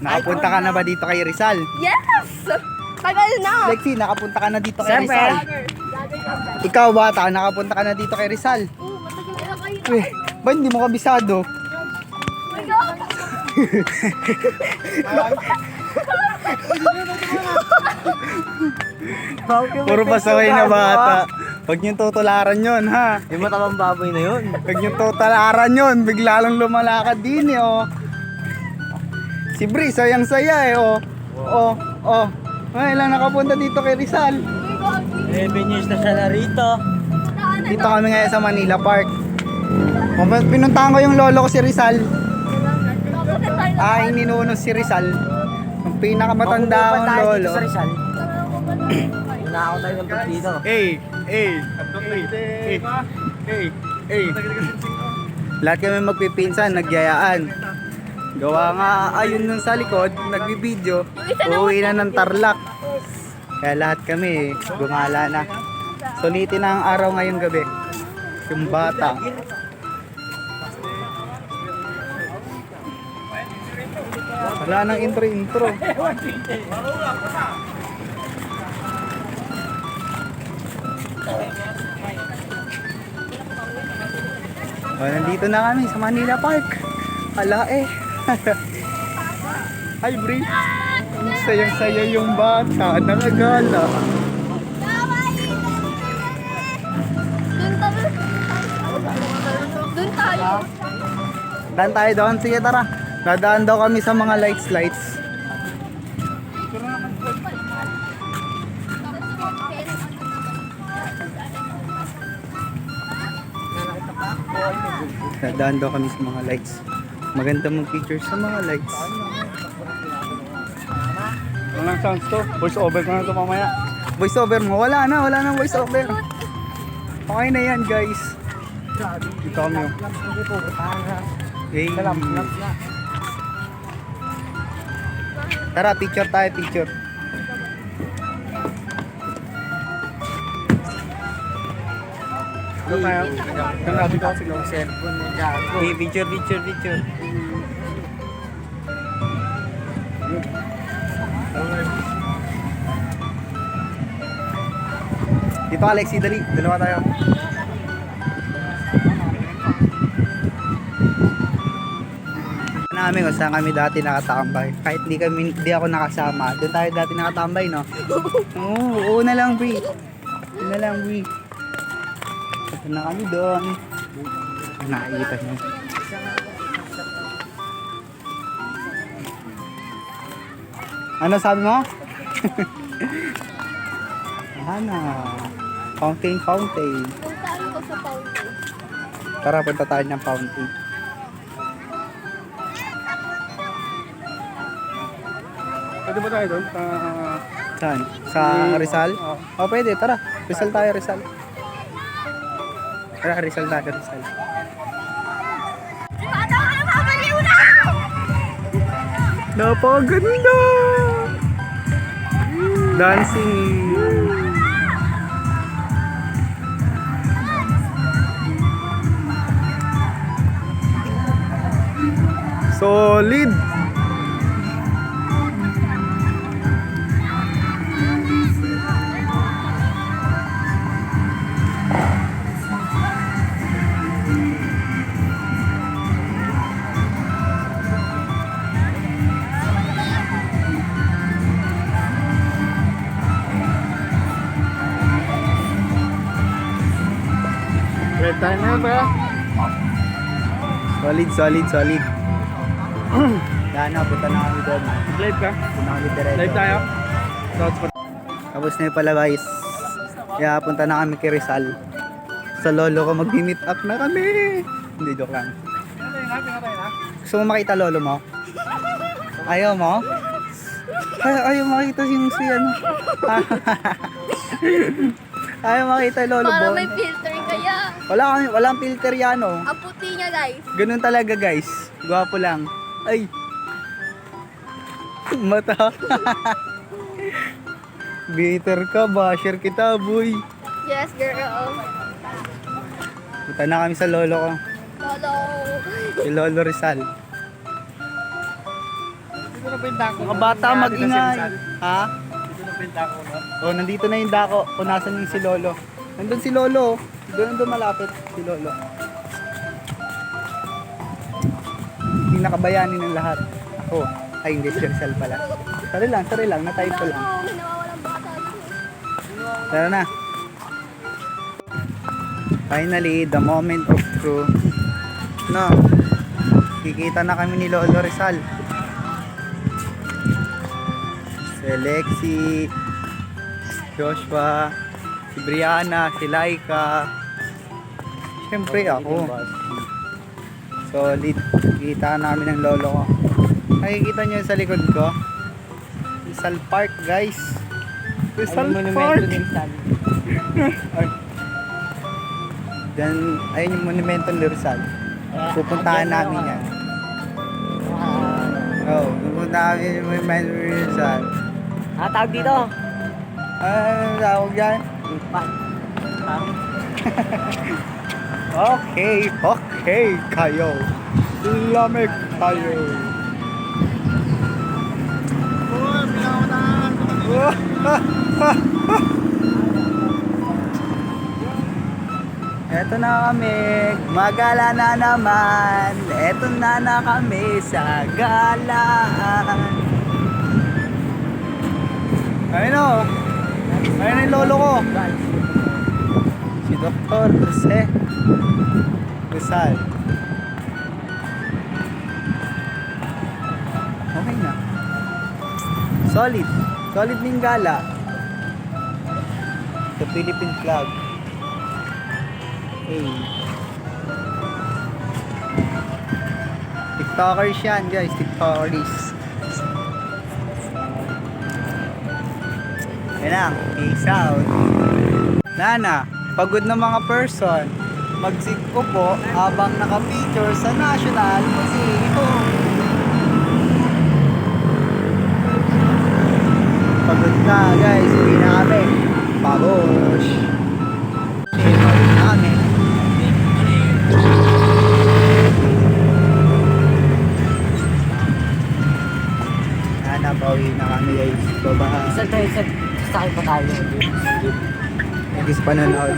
Nakapunta ka na ba dito kay Rizal? Yes! Tagal na! Lexi, nakapunta ka na dito kay Siyempre. Rizal? Ikaw bata, nakapunta ka na dito kay Rizal? Oo, matagal na kayo. Eh, ba hindi mo kabisado? My God! Puro pasaway na bata. Huwag niyong tutularan yun, ha? Yung matabang baboy na yun. Huwag niyong tutularan yun. Bigla lang lumalakad din, eh, oh. Si Bri, sayang-saya, eh, oh. Oh, oh. Ay, lang nakapunta dito kay Rizal. 11 years na siya narito. Dito kami ngayon sa Manila Park. Pinuntahan ko yung lolo ko si Rizal. Ay, ninuno si Rizal. Ang pinakamatanda akong lolo. Sa Rizal. Nakaw tayo ng pag dito. Lahat kami magpipinsan, nagyayaan. Gawa nga, ayun nun sa likod, nagbibideo, uuwi na ng Tarlac. Kaya lahat kami, gumala na. Sulitin na ang araw ngayong gabi. Yung bata. Wala nang intro. Nandito na kami sa Manila Park. Ala eh. Hi Bri. Ang sayang-saya yung bata. Nakagala. Doon tayo. Daan tayo doon. Sige tara. Dadaan daw kami sa mga lights. Dadaan daw kami sa mga lights. Maganda mong picture sa mga lights. Walang sounds to. Voice over ko na ito mamaya. Voice over mo? Wala na voice over. Okay na yan guys. Dito kami. Hey. Tara, picture tayo, picture. Ito tayo. Yung natin ko kasi yung Cellphone mo gago. Hey, picture. Dito Alexi, dali. Dalawa tayo. Namin kung saan kami dati nakatambay. Kahit hindi ako nakasama. Doon tayo dati nakatambay, no? Oo na lang, Bri. Ito na kami doon. Nakikita niyo. Ano sabi mo? Ano? Fountain. Doon tayo sa fountain. Tara, punta tayo ng fountain. Pwede ba tayo doon? Saan? Sa Rizal? Oo. Oh, pwede. Tara. Rizal tayo. Tara, Rizal. Napakaganda! Dancing! Solid! Red time na yun ba? Solid. Yan na, punta na kami doon. Live ka? Punta na kami diretso. Live tayo? Tapos na yung pala guys. Kaya punta na kami kay Rizal. Sa lolo ko mag-meet up na kami. Hindi, joke lang. Gusto mo makita lolo mo? Ayaw mo? Ayaw makita yung si ano. Ayaw makita lolo Para Bon. may filter kaya. Walang filter yan oh. Ang puti niya guys. Ganun talaga guys. Gwapo lang. Ay. Mata. Bitter ka, basher kita, boy. Yes, girl. Punta na kami sa lolo ko. Lolo. Si Lolo Rizal. Dito na ba yung dako? Mga bata mag-ingay. Ha? Dito na ba yung dako, no? Oh, nandito na yung dako. Kung nasan yung si Lolo. Nandun si Lolo. Doon malapit si Lolo. Pinakabayani ng lahat. Ako. Ay, hindi si Rizal pala. Sorry lang. Na-type ko lang. Ako, may nawawalang bata dito. Tara na. Finally, the moment of truth. No. Kikita na kami ni Lolo Rizal. Si Alexi, Joshua, si Brianna, si Laika. Siyempre ako. Solid. Kita namin ng lolo ko. Nakikita nyo sa likod ko? Rizal Park, guys. Rizal Park. Ay. Diyan, ayun yung monumento ni Rizal. Pupuntahan namin yan. Oo, pupuntahan namin yung monumento ni Rizal. Tawag dito. Ano tawag yan? Okay kayo. Lamig kayo. Oh, pinakaunaan. Eto na kami, magala na naman. Eto na kami sa galaan. Ayun o. Ayun na yung lolo ko. Si Dr. Jose Rizal. Okay na. Solid na yung gala. The Philippine flag. Hey. TikTokers yan guys, TikTokers. Yan lang, peace out. Nana, pagod na mga person. Magsigko po habang naka-feature sa National Museum. Pagod na guys, uwi na kami. Pagos. Pagod na kami. Nana, pauwi na kami guys. Bye-bye. Sakay pa tayo. Thank you sa panonood.